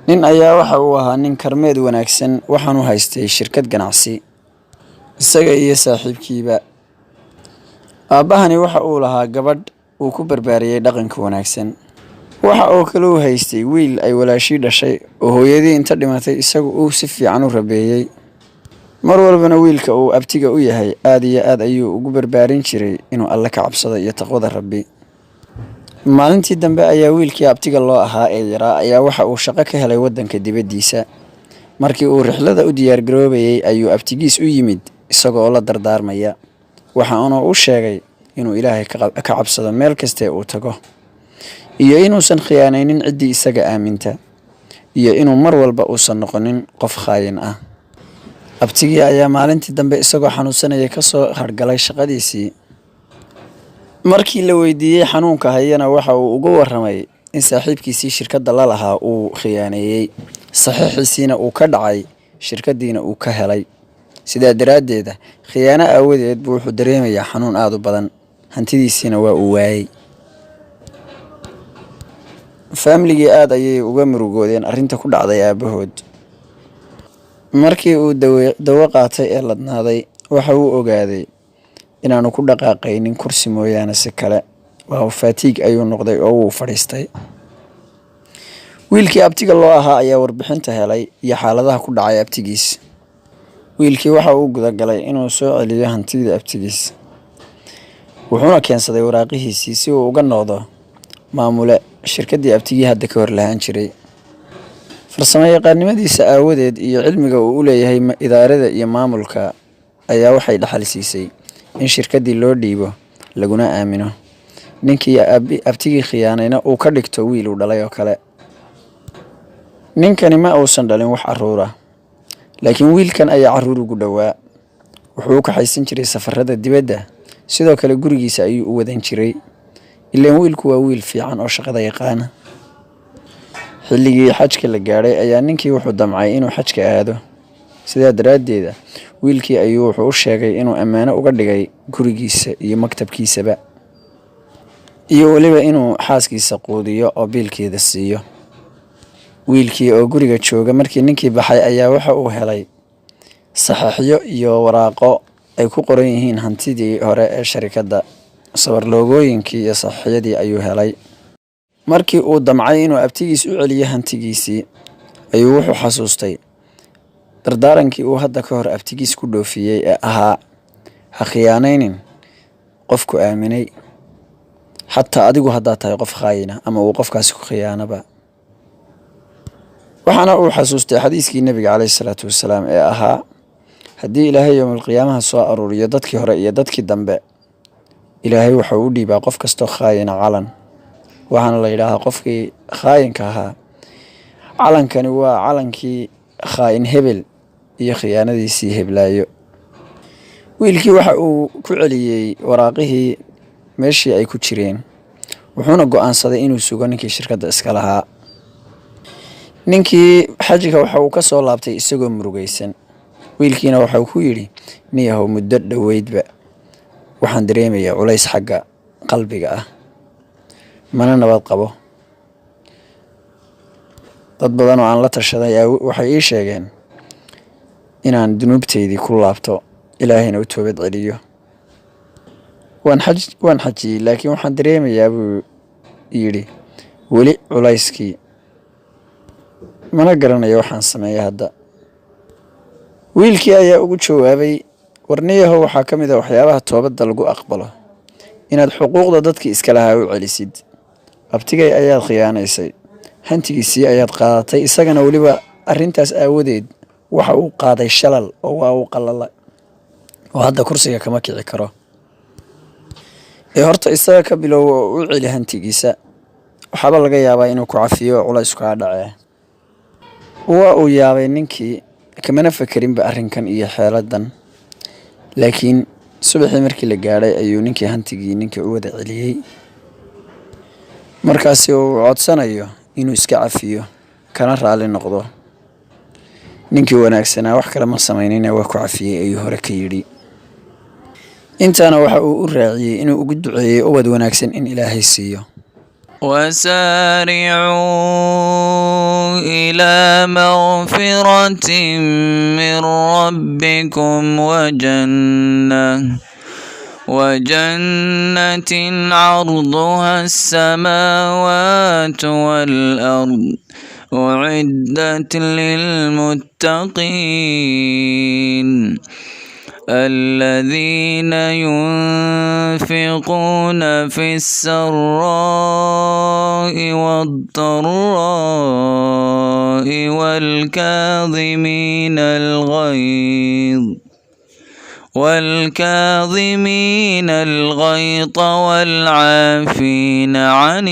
nin ayaa waxa uu ahaa nin karmeed wanaagsan waxaanu haystay shirkad ganacsi isaga iyo saaxiibkiiba. Aabahani waxa uu lahaa gabadh uu ku barbaariyay dhaqanka wanaagsan. Waxa uu kale u haystay wiil ay walaashii dhashay oo hooyadii inta dhimatay isagu uu si fiican u rabeeyay. Mar walbana wiilka uu abtiga u yahay aad iyo aad ayuu ugu barbaarin jiray inuu Alle ka cabsado iyo taqwada Rabbi. Maalintii dambe ayaa wiilkii abtiga loo ahaa ee yaraa ayaa waxa uu shaqo ka helay wadanka dibadiisa. Markii uu rixlada u diyaar garoobayay ayuu abtigiis u yimid isagoo la dardaarmaya. Waxa uu sheegay inuu Ilaahay ka cabsado meel kasta uu tago, iyo inuusan khiyaanaynin cidii isaga aaminta, iyo inuu mar walba uusan noqonin qof khaayin ah. Abtigii ayaa maalintii dambe isagoo xanuunsanaya ka soo hargalay shaqadiisii. Markii la weydiiyay xanuunka hayana waxa uu ugu waramay in saaxiibkiisii shirkadda la lahaa uu khiyaaneeyay, saxiixiisina uu ka dhacay, shirkadiina uu ka helay. Sidaa daraadeed khiyaano aawadeed buu wuxuu dareemayaa xanuun aad u badan, hantidiisina waa uu waayay. Family aad ayay uga murugoodeen arrinta ku dhacday aabahood. Markii uu dawo qaatay ee ladnaaday waxa uu ogaaday inaanu ku dhaqaaqaynin kursi mooyaane si kale. Waa fatiig ayuu noqday oo uu fadhiistay. Wiilkii abtiga loo ahaa ayaa warbixinta helay iyo xaaladaha ku dhacay abtigiis. Wiilkii waxa uu gudagalay inuu soo celiyo hantida abtigiis, wuxuuna keensaday waraaqihiisii si uu uga noqdo maamule shirkaddii abtigii hadda ka hor lahaan jiray. Farsamo yaqaannimadiisa aawadeed iyo cilmiga uu u leeyahay idaarada iyo maamulka ayaa waxay dhaxal siisay in shirkaddii loo dhiibo laguna aamino. Ninkii abtigii khiyaanayna uu ka dhigto wiil uu dhalay oo kale. Ninkani ma uusan dhalin wax carruur ah, laakiin wiilkan ayaa carruur ugu dhowaa. Wuxuu ka xaysan jiray safarrada dibadda, sidoo kale gurigiisa ayuu u wadan jiray. Ileen wiilku waa wiil fiican oo shaqada yaqaan. Xilligii xajka la gaaray ayaa ninkii wuxuu damcay inuu xajka aado. Sidaa daraadeed wiilkii ayuu wuxuu u sheegay inuu ammaano uga dhigay gurigiisa iyo maktabkiisaba, iyo waliba inuu xaaskiisa quudiyo oo biilkeeda siiyo. Wiilkii oo guriga jooga markii ninkii baxay ayaa waxa uu helay saxiixyo iyo waraaqo ay ku qoran yihiin hantidii hore ee shirkadda. Sawir loogooyinkii iyo saxiixyadii ayuu helay. Markii uu damcay inuu abtigiis u celiyo hantigiisii ayuu wuxuu xasuustay dardaarankii uu hadda ka hor abtigiis ku dhoofiyay ee ahaa ha khiyaanaynin qofku aaminay, xataa adigu haddaa tahay qof khaayina ama uu qofkaasi ku khiyaanaba. waxaana uu xasuustay xadiiskii nabiga calayhi salaatu wasalaam ee ahaa haddii Ilaahay yawmal qiyaamaha soo aruuriyo dadkii hore iyo dadkii dambe, Ilaahay wuxuu u dhiibaa qof kastoo khaayina calan. waxaana la yidhaahaa qofkii khaayinka ahaa, calankani waa calankii khaayin hebel iyo khiyaanadiisii heblaayo. Wiilkii waxa uu ku celiyay waraaqihii meeshii ay ku jireen, wuxuuna go'aansaday inuu sugo ninkii shirkadda iska lahaa. Ninkii xajka waxa uu ka soo laabtay isagoo murugaysan. Wiilkiina waxa uu ku yidhi niyahow muddo dhoweydba waxaan dareemayaa culays xagga qalbiga ah, mana nabad qabo. Dad badan oo aan la tashaday waxay ii sheegeen inaan dunuubteydii ku laabto, Ilaahayna u toobad celiyo. waan xajiyay laakiin waxaan dareemayaa buu yidhi weli culayskii, mana garanayo waxaan sameeyaa hadda. Wiilkii ayaa ugu jawaabay warniyahow waxaa ka mid ah waxyaabaha toobadda lagu aqbalo inaad xuquuqda dadkii iska lahaa u celisid. Abtigay ayaad khiyaanaysay, hantigiisii ayaad qaadatay, isagana weliba arrintaas aawadeed waxa uu qaaday shalal oo waa uu qalala oo hadda kursiga kama kici karo. Horta isaga ka bilow oo u celi hantigiisa, waxaaba laga yaabaa inuu ku cafiyo culays ka dhacay. Waa uu yaabay ninkii, kamana fakirinba arrinkan iyo xeeladan. Laakiin subaxii markii la gaaray ayuu ninkii hantigii ninkii u wada celiyay. Markaasi uu codsanayo inuu iska cafiyo kana raali noqdo. Ninkii wanaagsanaa wax kale ma sameynina waa ku cafiyay ayuu hore ka yidhi. intaana waxa uu u raaciyay inuu ugu duceeyay ubad wanaagsan in Ilaahay siiyo. وسارعوا إلى إلى مغفرة من ربكم وجنة عرضها السماوات والأرض أعدت للمتقين الذين ينفقون في السراء والضراء والكاظمين الغيظ والعافين عن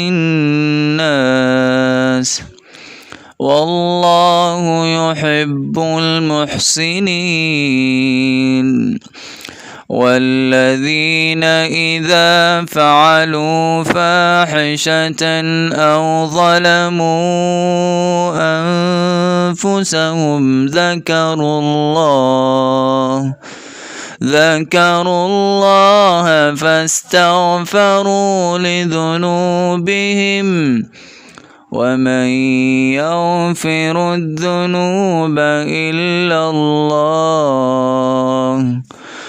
الناس والله يحب المحسنين والذين إذا فعلوا فاحشة أو ظلموا أنفسهم ذكروا الله فاستغفروا لذنوبهم ومن يغفر الذنوب إلا الله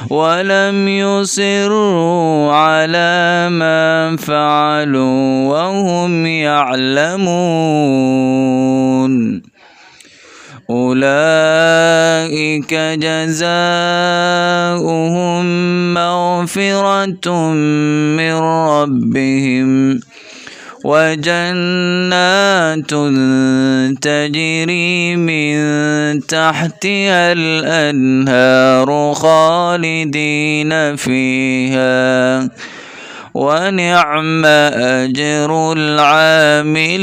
ولم يصروا على ما فعلوا وهم يعلمون أولئك جزاؤهم مغفرة من ربهم وجنات تجري من تحتها الأنهار خالدين فيها ونعم أجر العاملين.